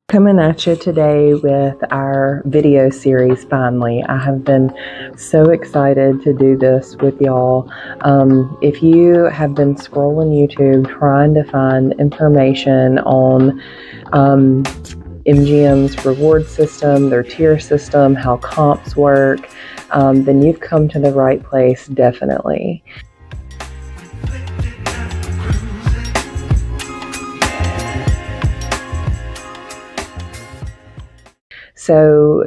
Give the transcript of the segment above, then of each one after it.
Coming at you today with our video series finally. I have been so excited to do this with y'all. If you have been scrolling YouTube trying to find information on MGM's reward system, their tier system, how comps work, then you've come to the right place, definitely. So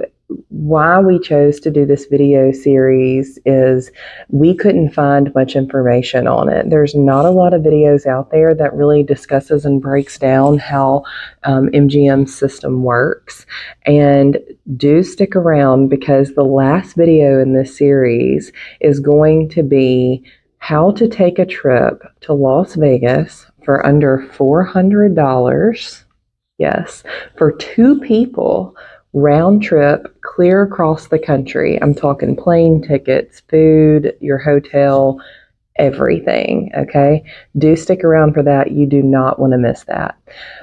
why we chose to do this video series is we couldn't find much information on it. There's not a lot of videos out there that really discusses and breaks down how MGM's system works. And do stick around because the last video in this series is going to be how to take a trip to Las Vegas for under $400. Yes, for two people. Round trip, clear across the country. I'm talking plane tickets, food, your hotel, everything, okay? Do stick around for that. You do not want to miss that.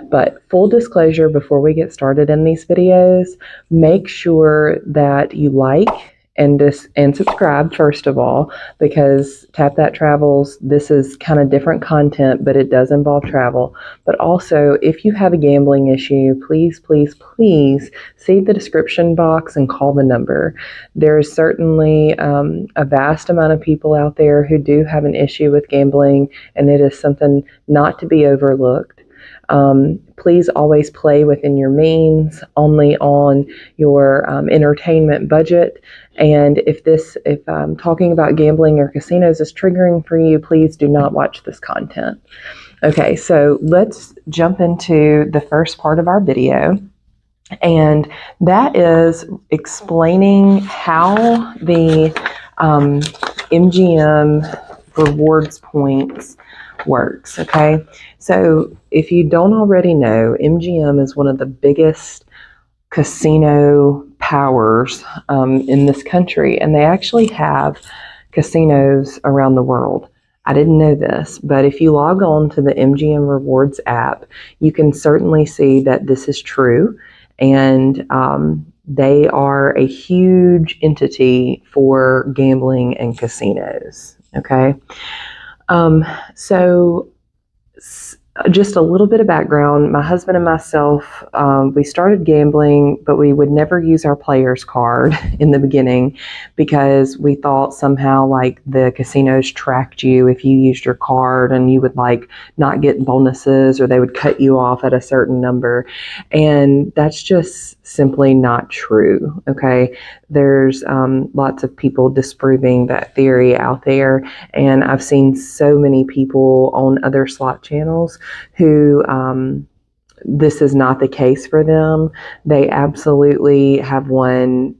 But full disclosure, before we get started in these videos, make sure that you like and subscribe first of all, because Tap That Travels, this is kind of different content, but it does involve travel. But also, if you have a gambling issue, please see the description box and call the number. There is certainly a vast amount of people out there who do have an issue with gambling, and it is something not to be overlooked. Please always play within your means, only on your entertainment budget. And if talking about gambling or casinos is triggering for you, please do not watch this content. Okay, so let's jump into the first part of our video. And that is explaining how the MGM rewards points works. Okay, so if you don't already know, MGM is one of the biggest casino powers in this country, and they actually have casinos around the world. I didn't know this, but if you log on to the MGM Rewards app, you can certainly see that this is true, and they are a huge entity for gambling and casinos. Okay. So just a little bit of background. My husband and myself, we started gambling, but we would never use our player's card in the beginning because we thought somehow like the casinos tracked you if you used your card, and you would like not get bonuses, or they would cut you off at a certain number. And that's just simply not true. Okay. There's lots of people disproving that theory out there. And I've seen so many people on other slot channels who this is not the case for them. They absolutely have won,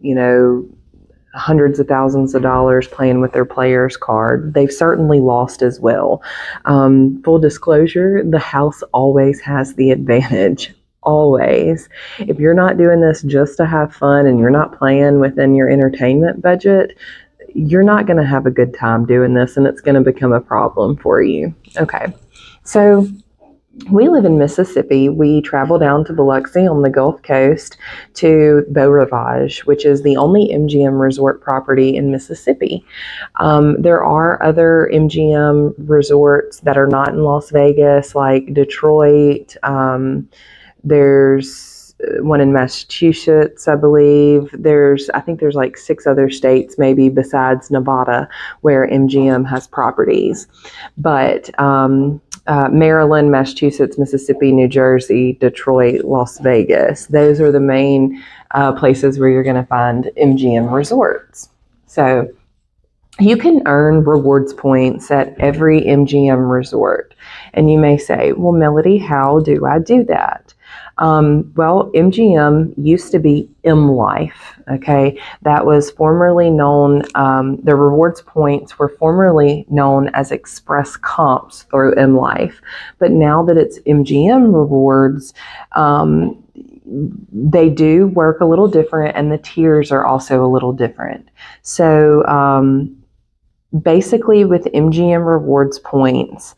hundreds of thousands of dollars playing with their player's card. They've certainly lost as well. Full disclosure, the house always has the advantage. Always. If you're not doing this just to have fun and you're not playing within your entertainment budget, you're not going to have a good time doing this, and it's going to become a problem for you. Okay. So we live in Mississippi. We travel down to Biloxi on the Gulf Coast to Beau Rivage, which is the only MGM resort property in Mississippi. There are other MGM resorts that are not in Las Vegas, like Detroit. There's one in Massachusetts, I believe. I think there's like 6 other states, maybe besides Nevada, where MGM has properties. But Maryland, Massachusetts, Mississippi, New Jersey, Detroit, Las Vegas. Those are the main places where you're going to find MGM resorts. So you can earn rewards points at every MGM resort. And you may say, well, Melody, how do I do that? Well, MGM used to be M Life, okay? That was formerly known, the rewards points were formerly known as Express Comps through M Life. But now that it's MGM Rewards, they do work a little different, and the tiers are also a little different. So basically with MGM Rewards points,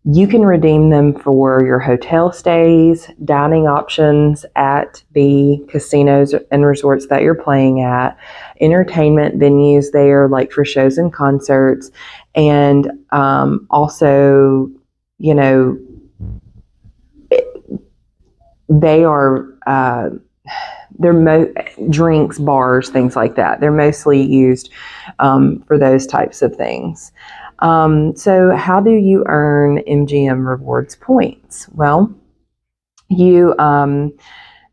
You can redeem them for your hotel stays, dining options at the casinos and resorts that you're playing at, entertainment venues there, like for shows and concerts, and also, you know, they are drinks, bars, things like that. They're mostly used for those types of things. So how do you earn MGM Rewards points? Well, you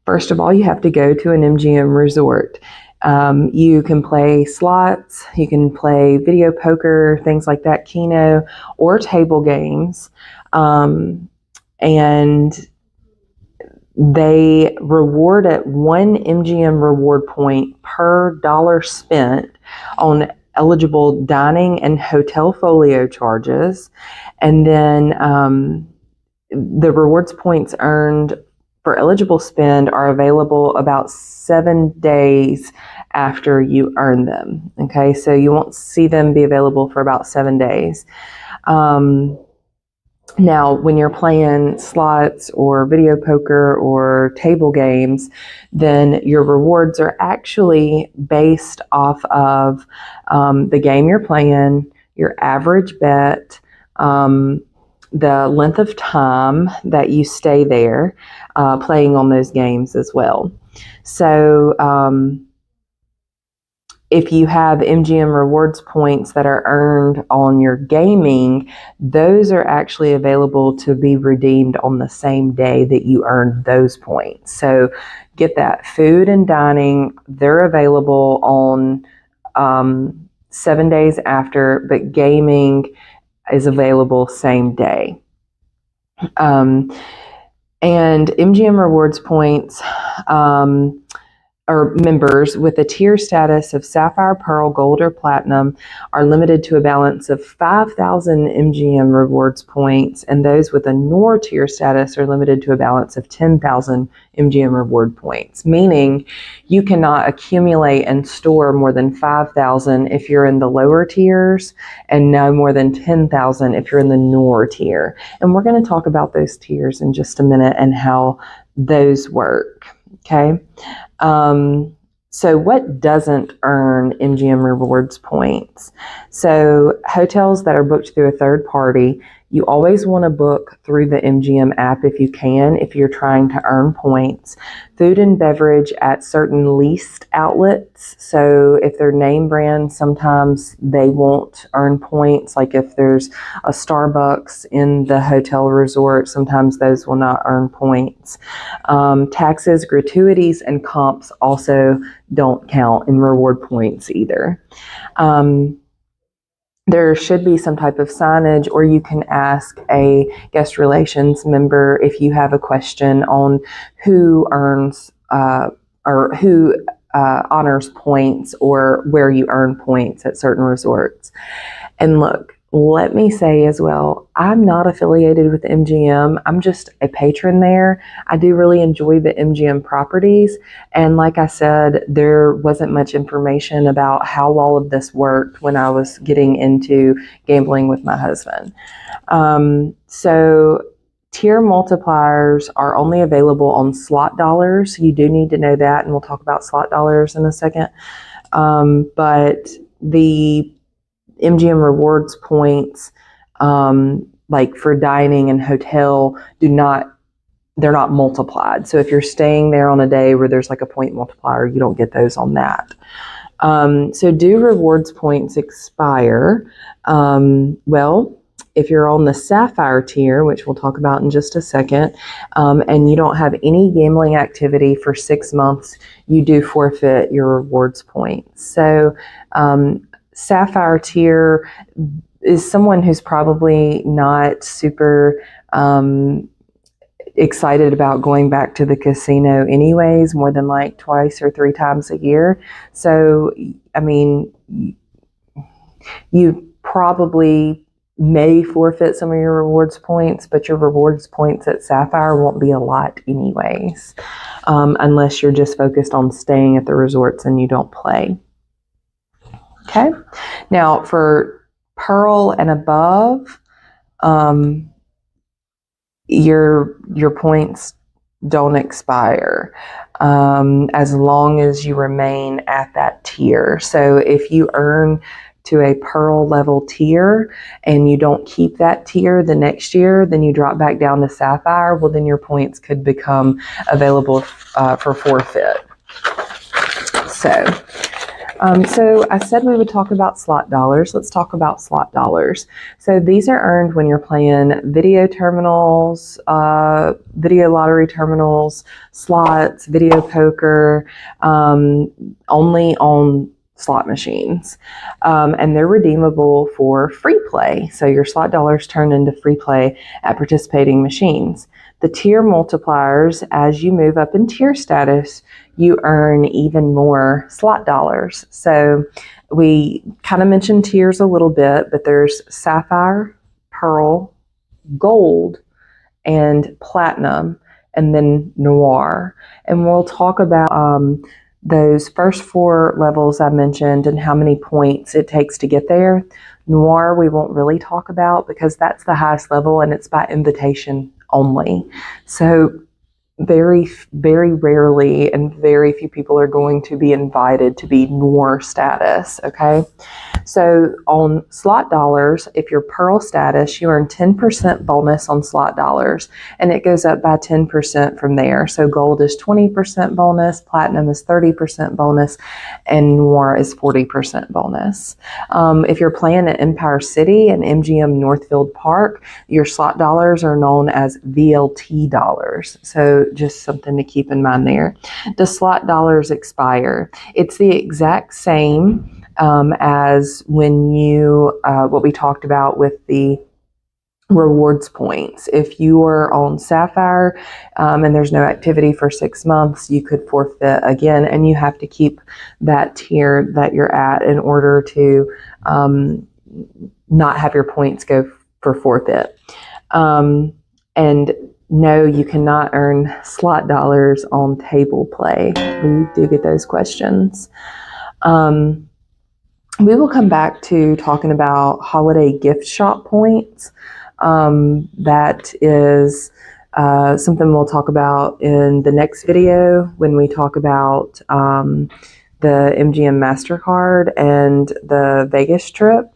first of all, you have to go to an MGM resort. You can play slots, you can play video poker, things like that, Keno, or table games. And they reward at 1 MGM reward point per dollar spent on eligible dining and hotel folio charges. And then the rewards points earned for eligible spend are available about 7 days after you earn them. Okay, so you won't see them be available for about 7 days. Now, when you're playing slots or video poker or table games, then your rewards are actually based off of the game you're playing, your average bet, the length of time that you stay there playing on those games as well. So if you have MGM Rewards points that are earned on your gaming, those are actually available to be redeemed on the same day that you earn those points. So get that. Food and dining, they're available on 7 days after, but gaming is available same day. And MGM Rewards points or members with a tier status of Sapphire, Pearl, Gold, or Platinum are limited to a balance of 5,000 MGM Rewards points, and those with a Noir tier status are limited to a balance of 10,000 MGM Reward points, meaning you cannot accumulate and store more than 5,000 if you're in the lower tiers, and no more than 10,000 if you're in the Noir tier. And we're going to talk about those tiers in just a minute and how those work. Okay. So what doesn't earn MGM Rewards points? So hotels that are booked through a third party, you always want to book through the MGM app if you can, if you're trying to earn points. Food and beverage at certain leased outlets. So if they're name brands, sometimes they won't earn points. Like if there's a Starbucks in the hotel resort, sometimes those will not earn points. Taxes, gratuities, and comps also don't count in reward points either. There should be some type of signage, or you can ask a guest relations member if you have a question on who earns or who honors points or where you earn points at certain resorts. And look, let me say as well, I'm not affiliated with MGM. I'm just a patron there. I do really enjoy the MGM properties. And like I said, there wasn't much information about how all of this worked when I was getting into gambling with my husband. So tier multipliers are only available on slot dollars. You do need to know that, and we'll talk about slot dollars in a second. But the MGM Rewards points, like for dining and hotel, they're not multiplied. So if you're staying there on a day where there's like a point multiplier, you don't get those on that. So do rewards points expire? Well, if you're on the Sapphire tier, which we'll talk about in just a second, and you don't have any gambling activity for 6 months, you do forfeit your rewards points. So Sapphire tier is someone who's probably not super excited about going back to the casino anyways, more than like 2 or 3 times a year. So, I mean, you probably may forfeit some of your rewards points, but your rewards points at Sapphire won't be a lot anyways, unless you're just focused on staying at the resorts and you don't play. Okay, now for Pearl and above, your points don't expire as long as you remain at that tier. So if you earn to a pearl level tier and you don't keep that tier the next year, then you drop back down to sapphire, well, then your points could become available for forfeit. So I said we would talk about slot dollars. Let's talk about slot dollars. So these are earned when you're playing video terminals, video lottery terminals, slots, video poker, only on slot machines. And they're redeemable for free play. So your slot dollars turn into free play at participating machines. The tier multipliers, as you move up in tier status, you earn even more slot dollars. So we kind of mentioned tiers a little bit, but there's sapphire, pearl, gold, and platinum, and then noir. And we'll talk about those first 4 levels I mentioned and how many points it takes to get there. Noir we won't really talk about because that's the highest level and it's by invitation only. So very, very rarely and very few people are going to be invited to be noir status, okay? So on slot dollars, if you're pearl status, you earn 10% bonus on slot dollars, and it goes up by 10% from there. So gold is 20% bonus, platinum is 30% bonus, and noir is 40% bonus. If you're playing at Empire City and MGM Northfield Park, your slot dollars are known as VLT dollars. So just something to keep in mind there. Does slot dollars expire? It's the exact same as when you, what we talked about with the rewards points. If you are on sapphire and there's no activity for 6 months, you could forfeit again, and you have to keep that tier that you're at in order to not have your points go for forfeit. And no, you cannot earn slot dollars on table play. We do get those questions. We will come back to talking about holiday gift shop points. That is something we'll talk about in the next video when we talk about the MGM Mastercard and the Vegas trip.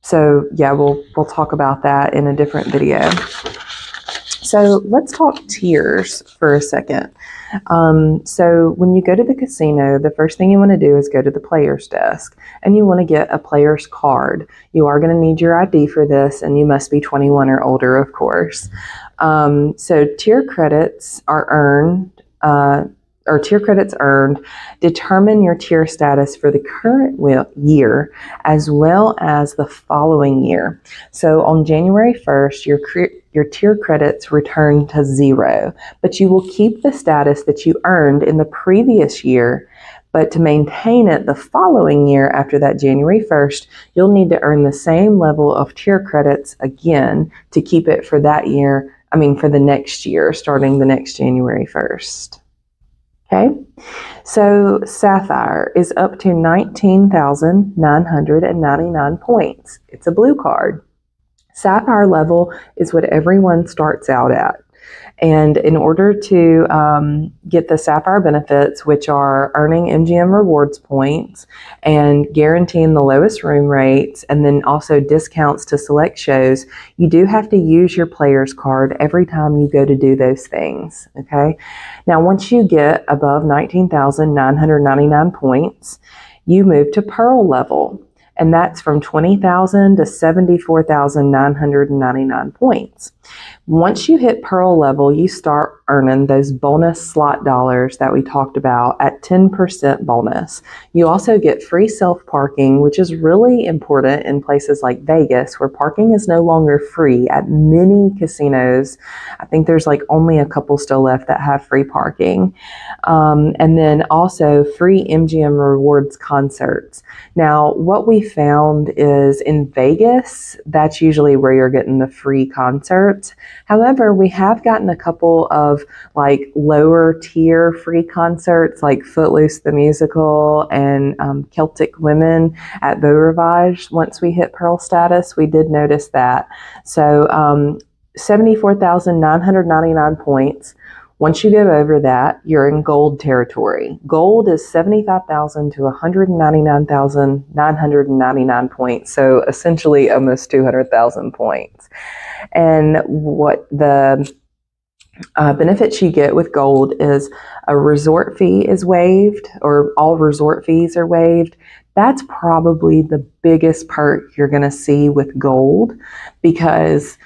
So yeah, we'll talk about that in a different video. So let's talk tiers for a second. So when you go to the casino, the first thing you want to do is go to the player's desk and you want to get a player's card. You are going to need your ID for this, and you must be 21 or older, of course. So tier credits are earned, tier credits earned determine your tier status for the current year as well as the following year. So on January 1st, your tier credits return to 0, but you will keep the status that you earned in the previous year. But to maintain it the following year after that January 1st, you'll need to earn the same level of tier credits again to keep it for that year, for the next year, starting the next January 1st. Okay, so Sapphire is up to 19,999 points. It's a blue card. Sapphire level is what everyone starts out at. And in order to get the Sapphire benefits, which are earning MGM Rewards points and guaranteeing the lowest room rates, and then also discounts to select shows, you do have to use your player's card every time you go to do those things, okay? Now, once you get above 19,999 points, you move to Pearl level. And that's from 20,000 to 74,999 points. Once you hit Pearl level, you start earning those bonus slot dollars that we talked about at 10% bonus. You also get free self-parking, which is really important in places like Vegas, where parking is no longer free at many casinos. I think there's only a couple still left that have free parking. And then also free MGM Rewards concerts. Now, what we found is in Vegas, that's usually where you're getting the free concerts. However, we have gotten a couple of lower tier free concerts like Footloose the Musical and Celtic Women at Beau Rivage. Once we hit Pearl status, we did notice that. So 74,999 points. Once you go over that, you're in gold territory. Gold is 75,000 to 199,999 points. So essentially almost 200,000 points. And what the benefits you get with gold is a resort fee is waived, or all resort fees are waived. That's probably the biggest perk you're going to see with gold, because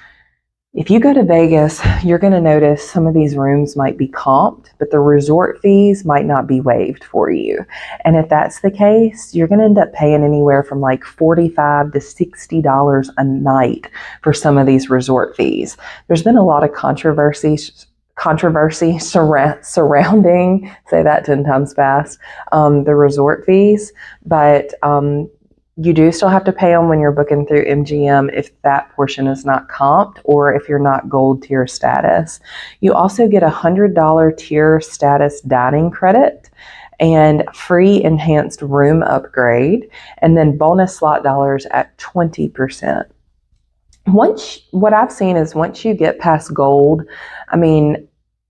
if you go to Vegas, you're going to notice some of these rooms might be comped, but the resort fees might not be waived for you. And if that's the case, you're going to end up paying anywhere from like $45 to $60 a night for some of these resort fees. There's been a lot of controversy surrounding, say that 10 times fast, the resort fees, but you do still have to pay them when you're booking through MGM if that portion is not comped or if you're not gold tier status. You also get a $100 tier status dining credit and free enhanced room upgrade, and then bonus slot dollars at 20%. What I've seen is once you get past gold, I mean,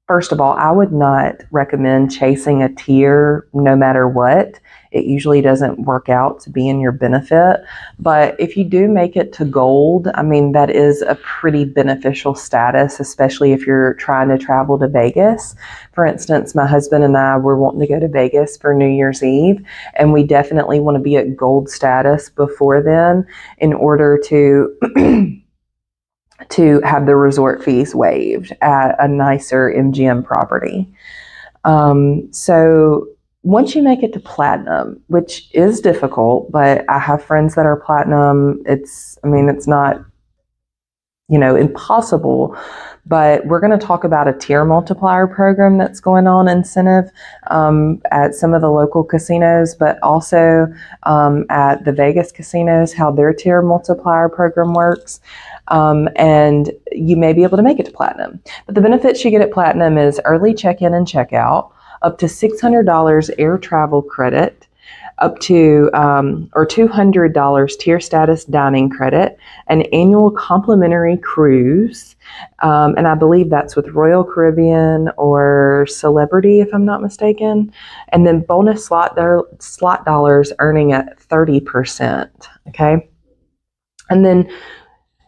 first of all, I would not recommend chasing a tier no matter what. It usually doesn't work out to be in your benefit. But if you do make it to gold, I mean, that is a pretty beneficial status, especially if you're trying to travel to Vegas. For instance, my husband and I were wanting to go to Vegas for New Year's Eve, and we definitely want to be at gold status before then in order to to have the resort fees waived at a nicer MGM property. So once you make it to platinum, which is difficult, but I have friends that are platinum. It's not, impossible, but we're going to talk about a tier multiplier program that's going on incentive at some of the local casinos, but also at the Vegas casinos, how their tier multiplier program works. And you may be able to make it to platinum. But the benefits you get at platinum is early check-in and check-out, up to $600 air travel credit, up to or $200 tier status dining credit, an annual complimentary cruise, and I believe that's with Royal Caribbean or Celebrity, if I'm not mistaken, and then bonus slot dollars earning at 30%. Okay, and then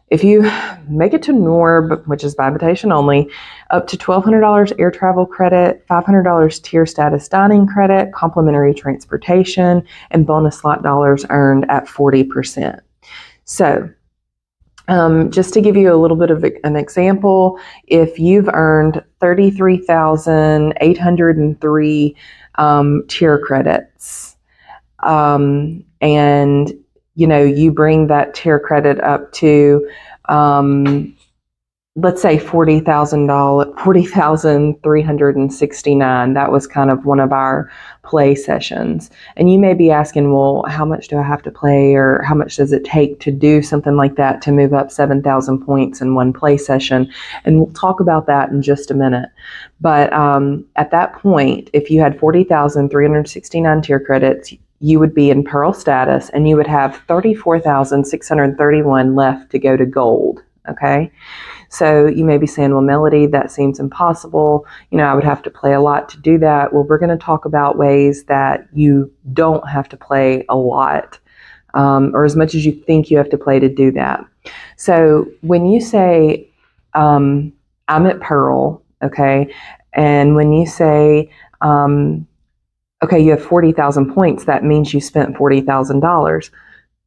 if you make it to NORB, which is by invitation only, up to $1,200 air travel credit, $500 tier status dining credit, complimentary transportation, and bonus slot dollars earned at 40%. So just to give you a little bit of an example, if you've earned 33,803 tier credits, and you bring that tier credit up to, let's say $40,369. That was kind of one of our play sessions. And you may be asking, well, how much do I have to play, or how much does it take to do something like that to move up 7,000 points in one play session? And we'll talk about that in just a minute. But at that point, if you had 40,369 tier credits, you would be in Pearl status, and you would have 34,631 left to go to gold. Okay. So you may be saying, well, Melody, that seems impossible. I would have to play a lot to do that. Well, we're going to talk about ways that you don't have to play a lot, or as much as you think you have to play to do that. So when you say, I'm at Pearl, okay, and when you say, okay, you have 40,000 points, that means you spent $40,000.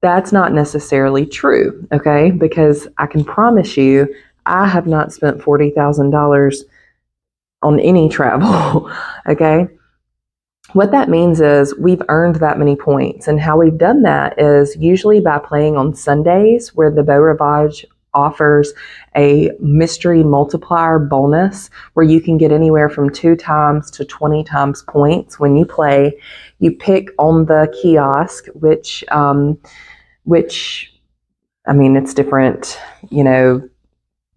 That's not necessarily true, okay? Because I can promise you, I have not spent $40,000 on any travel, okay? What that means is we've earned that many points. And how we've done that is usually by playing on Sundays, where the Beau Rivage offers a mystery multiplier bonus where you can get anywhere from 2 times to 20 times points when you play. You pick on the kiosk, which it's different,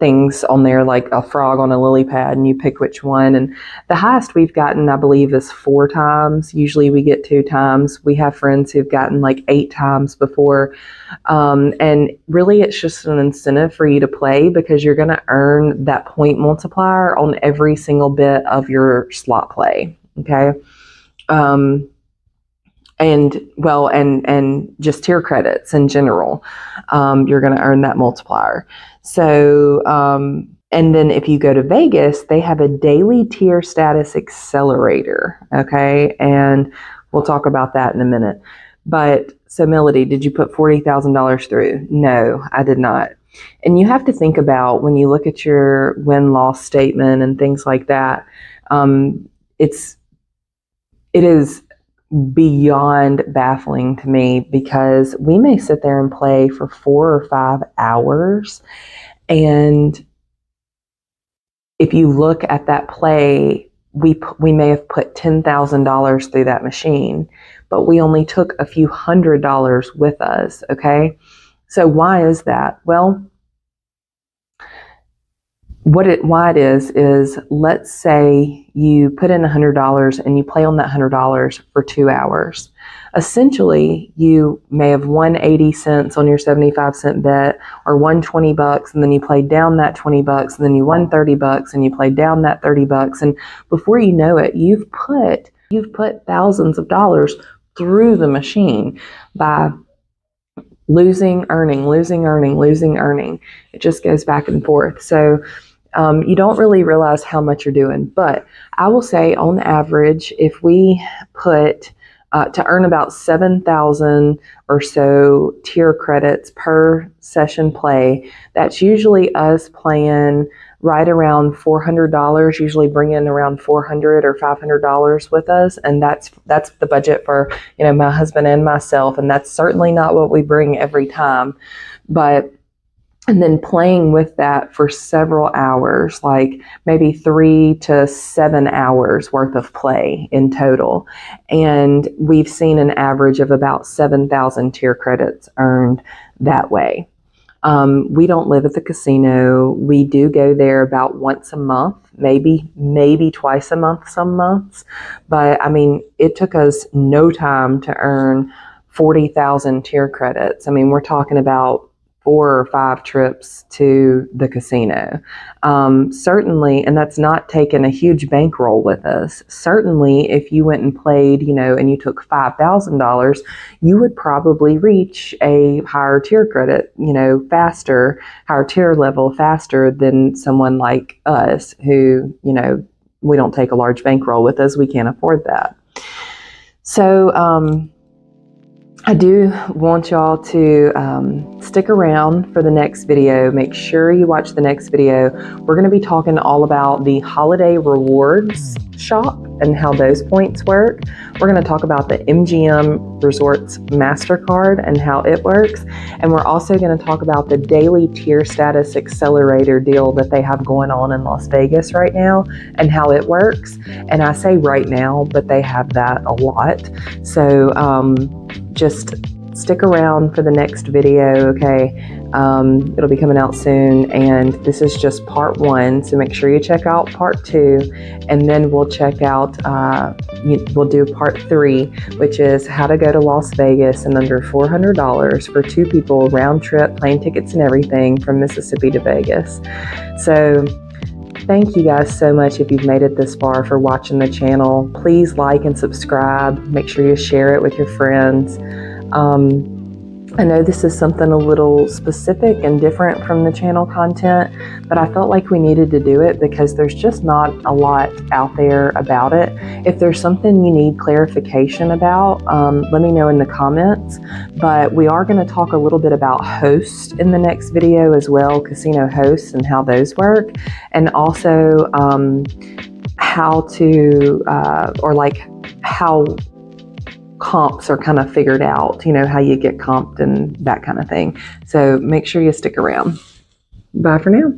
things on there like a frog on a lily pad, and you pick which one. And the highest we've gotten, I believe, is 4 times. Usually we get 2 times. We have friends who've gotten like 8 times before. And really it's just an incentive for you to play, because you're going to earn that point multiplier on every single bit of your slot play. Okay. And just tier credits in general, you're going to earn that multiplier. So, and then if you go to Vegas, they have a daily tier status accelerator. Okay. And we'll talk about that in a minute. But so Melody, did you put $40,000 through? No, I did not. And you have to think about, when you look at your win-loss statement and things like that, it is beyond baffling to me, because we may sit there and play for 4 or 5 hours, and if you look at that play, we may have put $10,000 through that machine, but we only took a few $100s with us. Okay, so why is that? Well, why it is let's say you put in $100 and you play on that $100 for 2 hours. Essentially, you may have won 80 cents on your 75-cent bet, or won $20, and then you played down that $20, and then you won $30, and you played down that $30, and before you know it, you've put thousands of dollars through the machine by losing, earning, losing, earning, losing, earning. It just goes back and forth. So you don't really realize how much you're doing. But I will say, on average, if we put to earn about 7,000 or so tier credits per session play, that's usually us playing right around $400, usually bring in around $400 or $500 with us. And that's the budget for, my husband and myself. And that's certainly not what we bring every time. And then playing with that for several hours, like maybe 3 to 7 hours worth of play in total. And we've seen an average of about 7,000 tier credits earned that way. We don't live at the casino. We do go there about once a month, maybe twice a month some months. But I mean, it took us no time to earn 40,000 tier credits. I mean, we're talking about 4 or 5 trips to the casino. Certainly, and that's not taking a huge bankroll with us. Certainly, if you went and played, and you took $5,000, you would probably reach a higher tier credit, faster, higher tier level faster than someone like us who, we don't take a large bankroll with us. We can't afford that. So, I do want y'all to stick around for the next video. Make sure you watch the next video. We're going to be talking all about the holiday rewards shop and how those points work. We're going to talk about the MGM Resorts Mastercard and how it works. And we're also going to talk about the daily tier status accelerator deal that they have going on in Las Vegas right now and how it works. And I say right now, but they have that a lot. So just stick around for the next video, okay? It'll be coming out soon, and this is just part 1, so make sure you check out part 2, and then we'll check out, we'll do part 3, which is how to go to Las Vegas in under $400 for 2 people, round trip, plane tickets and everything from Mississippi to Vegas. So thank you guys so much if you've made it this far for watching the channel. Please like and subscribe. Make sure you share it with your friends. I know this is something a little specific and different from the channel content, but I felt like we needed to do it because there's just not a lot out there about it. If there's something you need clarification about, let me know in the comments. But we are going to talk a little bit about hosts in the next video as well, casino hosts and how those work, and also how to, or like how comps are kind of figured out, how you get comped and that kind of thing. So make sure you stick around. Bye for now.